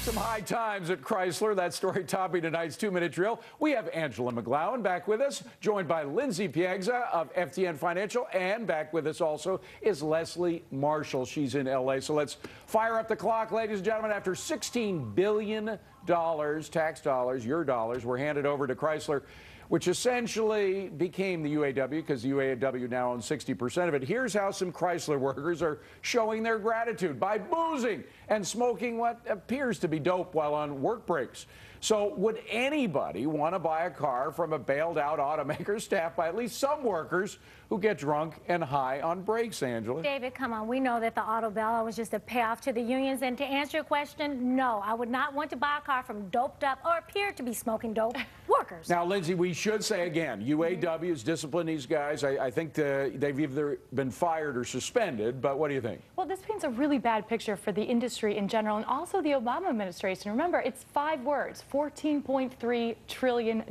Some high times at Chrysler. That story topping tonight's 2-minute drill. We have Angela McGlowan back with us, joined by Lindsay Piegza of FBN Financial, and back with us also is Leslie Marshall. She's in L.A. So let's fire up the clock, ladies and gentlemen. After $16 billion, tax dollars, your dollars, were handed over to Chrysler, which essentially became the UAW because the UAW now owns 60% of it. Here's how some Chrysler workers are showing their gratitude by boozing and smoking what appears to be dope while on work breaks. So would anybody want to buy a car from a bailed-out automaker staffed by at least some workers who get drunk and high on breaks, Angela? David, come on. We know that the auto bailout was just a payoff to the unions. And to answer your question, no, I would not want to buy a car from doped up or appear to be smoking dope workers. Now, Lindsay, we should say again, UAW has disciplined these guys. I think they've either been fired or suspended, but what do you think? Well, this paints a really bad picture for the industry in general and also the Obama administration. Remember, it's 5 words, $14.3 trillion.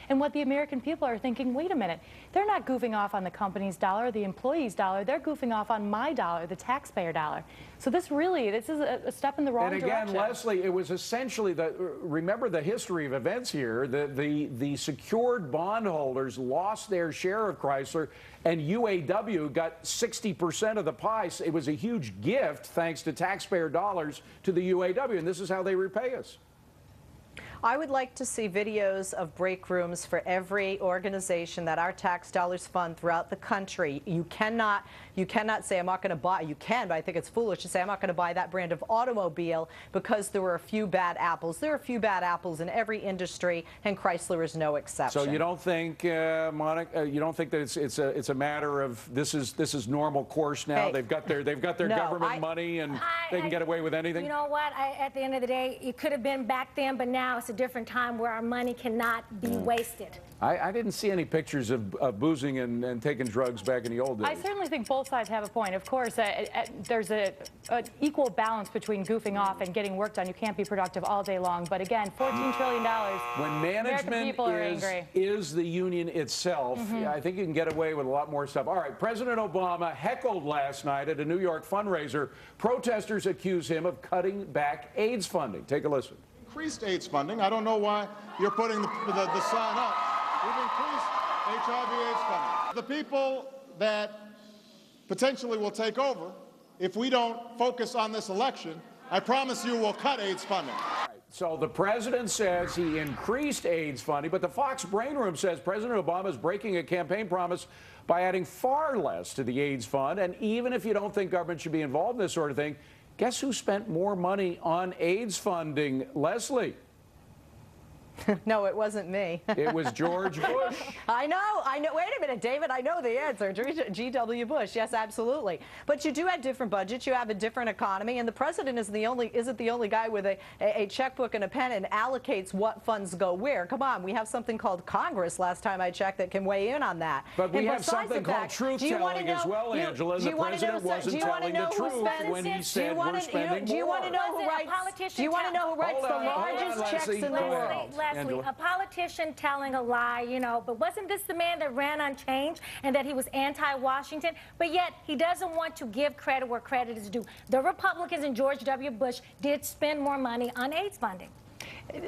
And what the American people are thinking, wait a minute, they're not goofing off on the company's dollar, the employee's dollar, they're goofing off on my dollar, the taxpayer dollar. So this is a step in the wrong direction. And again, Leslie, it was essentially remember the history of events here. The secured bondholders lost their share of Chrysler, and UAW got 60% of the pie. It was a huge gift, thanks to taxpayer dollars, to the UAW, and this is how they repay us. I would like to see videos of break rooms for every organization that our tax dollars fund throughout the country. You cannot say, I'm not going to buy. You can, but I think it's foolish to say, I'm not going to buy that brand of automobile because there were a few bad apples. There are a few bad apples in every industry, and Chrysler is no exception. So you don't think, Monica, you don't think that it's a matter of this is normal course now? Hey, they've got their government money and they can get away with anything? You know what? At the end of the day, it could have been back then, but now it's a different time where our money cannot be wasted. I didn't see any pictures of boozing and taking drugs back in the old days. I certainly think both sides have a point. Of course, there's an equal balance between goofing off and getting work done. You can't be productive all day long. But again, $14 trillion. When management is the union itself, I think you can get away with a lot more stuff. All right, President Obama heckled last night at a New York fundraiser. Protesters accuse him of cutting back AIDS funding. Take a listen. Increased AIDS funding. I don't know why you're putting the sign up. We've increased HIV/AIDS funding. The people that potentially will take over, if we don't focus on this election, I promise you we'll cut AIDS funding. So the president says he increased AIDS funding, but the Fox Brain Room says President Obama is breaking a campaign promise by adding far less to the AIDS fund. And even if you don't think government should be involved in this sort of thing, guess who spent more money on AIDS funding? Leslie. No, it wasn't me. It was George Bush. I know. Wait a minute, David. I know the answer. G.W. Bush. Yes, absolutely. But you do have different budgets. You have a different economy, and the president isn't the only guy with a checkbook and a pen and allocates what funds go where. Come on, we have something called Congress. Last time I checked, that can weigh in on that. But we have something called truth-telling as well, Angela. And the president wasn't telling the truth when he said we're spending more. Do you want to know who writes? Do you want to know who writes the largest checks in the world? Leslie, a politician telling a lie, you know, but wasn't this the man that ran on change and that he was anti-Washington? But yet he doesn't want to give credit where credit is due. The Republicans and George W. Bush did spend more money on AIDS funding.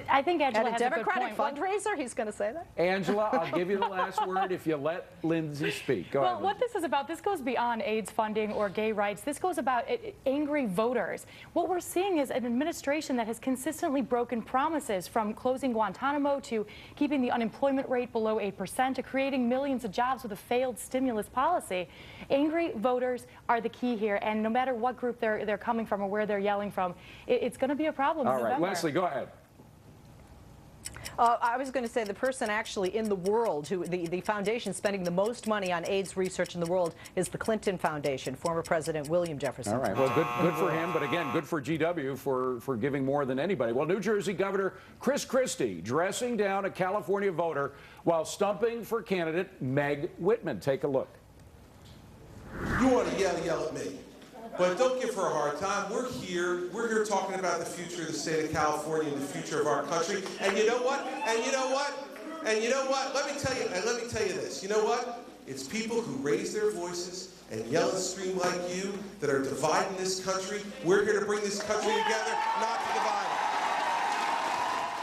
I think Angela At a Democratic fundraiser, he's going to say that? Angela, I'll give you the last word if you let Lindsay speak. Go ahead, what this is about, this goes beyond AIDS funding or gay rights. This goes about angry voters. What we're seeing is an administration that has consistently broken promises, from closing Guantanamo to keeping the unemployment rate below 8% to creating millions of jobs with a failed stimulus policy. Angry voters are the key here, and no matter what group they're coming from or where they're yelling from, it's going to be a problem in November. All right, Leslie, go ahead. I was going to say the person actually in the world, the foundation spending the most money on AIDS research in the world, is the Clinton Foundation, former President William Jefferson. All right, well, good for him, but again, good for GW for giving more than anybody. Well, New Jersey Governor Chris Christie dressing down a California voter while stumping for candidate Meg Whitman. Take a look. You want to yell at me. But don't give her a hard time. We're here talking about the future of the state of California and the future of our country. And you know what? And you know what? And you know what? Let me tell you this. You know what? It's people who raise their voices and yell and scream like you that are dividing this country. We're here to bring this country together, not to divide it.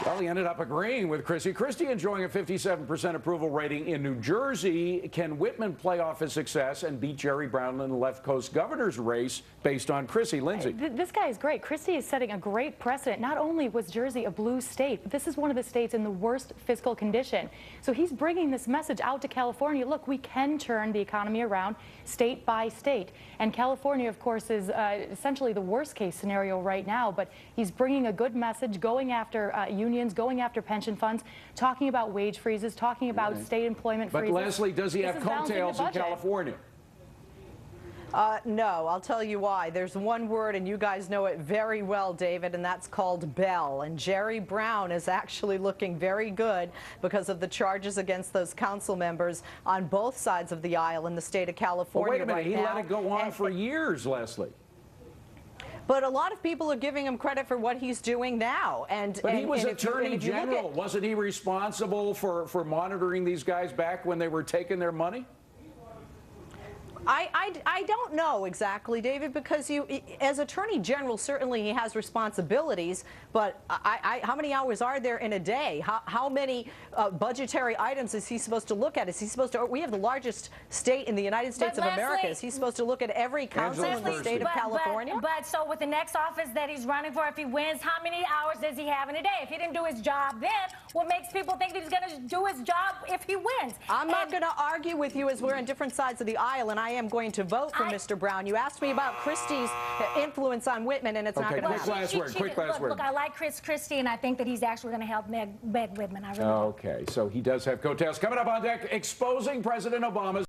Well, he ended up agreeing with Christie. Christie enjoying a 57% approval rating in New Jersey. Can Whitman play off his success and beat Jerry Brown in the left coast governor's race based on Christie? Lindsay. This guy is great. Christie is setting a great precedent. Not only was Jersey a blue state, but this is one of the states in the worst fiscal condition. So he's bringing this message out to California. Look, we can turn the economy around state by state. And California, of course, is essentially the worst case scenario right now. But he's bringing a good message, going after unions, going after pension funds, talking about wage freezes, talking about state employment freezes. But Leslie, does he have coattails in California? No, I'll tell you why. There's one word, and you guys know it very well, David, and that's called Bell. And Jerry Brown is actually looking very good because of the charges against those council members on both sides of the aisle in the state of California. Well, wait a minute, right he now. let it go on for years, Leslie. But a lot of people are giving him credit for what he's doing now. But he was Attorney General. Wasn't he responsible for monitoring these guys back when they were taking their money? I don't know exactly, David, because as Attorney General, certainly he has responsibilities, but how many hours are there in a day? How many budgetary items is he supposed to look at? Is he supposed to, we have the largest state in the United States of America. Is he supposed to look at every council in the state of California? But so with the next office that he's running for, if he wins, how many hours does he have in a day? If he didn't do his job then, what makes people think that he's going to do his job if he wins? I'm not going to argue with you as we're on different sides of the aisle, and I am going to vote for Mr. Brown. You asked me about Christie's influence on Whitman, and it's not going to happen. Quick last word. Look, I like Christie, and I think that he's actually going to help Meg Whitman. I really do. Okay, so he does have coattails. Coming up on deck, exposing President Obama's